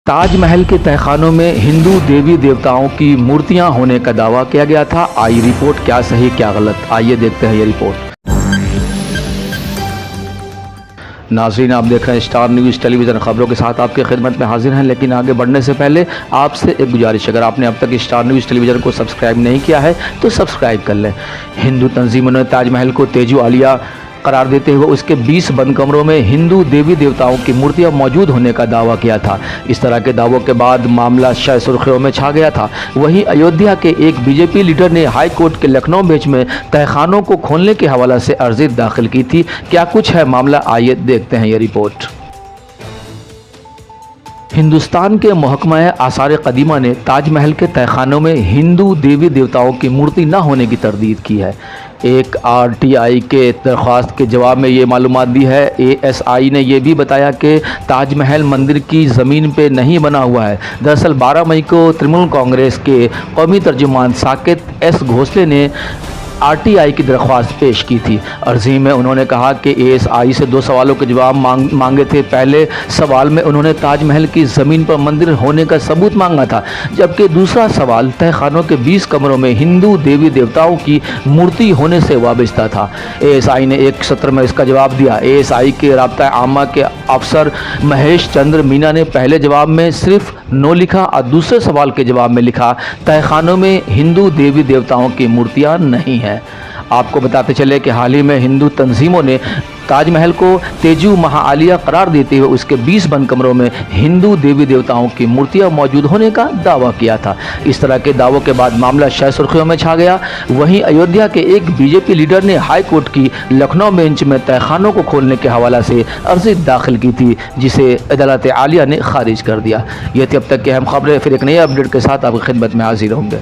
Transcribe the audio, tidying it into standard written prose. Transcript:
ताजमहल के तहखानों में हिंदू देवी देवताओं की मूर्तियां होने का दावा किया गया था। आई रिपोर्ट क्या सही क्या गलत, आइए देखते हैं ये रिपोर्ट। नाज़रीन, आप देख रहे हैं स्टार न्यूज़ टेलीविज़न, खबरों के साथ आपकी खिदमत में हाजिर हैं। लेकिन आगे बढ़ने से पहले आपसे एक गुजारिश, अगर आपने अब तक स्टार न्यूज़ टेलीविज़न को सब्सक्राइब नहीं किया है तो सब्सक्राइब कर लें। हिंदू तंजीमों ने ताजमहल को तेजू आलिया करार देते हुए उसके 20 बंद कमरों में हिंदू देवी देवताओं की मूर्तियां मौजूद होने का दावा किया था। इस तरह के दावों के बाद मामला शह सुर्खियों में छा गया था। वहीं अयोध्या के एक बीजेपी लीडर ने हाई कोर्ट के लखनऊ बेंच में तहखानों को खोलने के हवाले से अर्जी दाखिल की थी। क्या कुछ है मामला, आइए देखते हैं ये रिपोर्ट। हिंदुस्तान के महकमा आसार कदीमा ने ताजमहल के तहखानों में हिंदू देवी देवताओं की मूर्ति न होने की तरदीद की है। एक आरटीआई के दरख्वास्त के जवाब में ये मालूमात दी है। एएसआई ने यह भी बताया कि ताजमहल मंदिर की ज़मीन पे नहीं बना हुआ है। दरअसल 12 मई को तृणमूल कांग्रेस के कौमी तर्जुमान साकेत एस घोसले ने आरटीआई की दरख्वास्त पेश की थी। अर्जी में उन्होंने कहा कि एएसआई से 2 सवालों के जवाब मांगे थे। पहले सवाल में उन्होंने ताजमहल की ज़मीन पर मंदिर होने का सबूत मांगा था, जबकि दूसरा सवाल तहखानों के 20 कमरों में हिंदू देवी देवताओं की मूर्ति होने से वाबस्ता था। एएसआई ने एक सत्र में इसका जवाब दिया। एएसआई के राब्ता आमा के अफसर महेश चंद्र मीना ने पहले जवाब में सिर्फ नो लिखा और दूसरे सवाल के जवाब में लिखा तहखानों में हिंदू देवी देवताओं की मूर्तियां नहीं हैं। आपको बताते चले कि हाल ही में हिंदू तंजीमों ने ताजमहल को तेजू महाआलिया करार देते हुए उसके 20 बंद कमरों में हिंदू देवी देवताओं की मूर्तियां मौजूद होने का दावा किया था। इस तरह के दावों के बाद मामला शह सुर्खियों में छा गया। वहीं अयोध्या के एक बीजेपी लीडर ने हाई कोर्ट की लखनऊ बेंच में तहखानों को खोलने के हवाले से अर्जी दाखिल की थी, जिसे अदालत आलिया ने खारिज कर दिया। ये थी अब तक की अहम खबरें। फिर एक नई अपडेट के साथ आपकी खिदमत में हाजिर होंगे।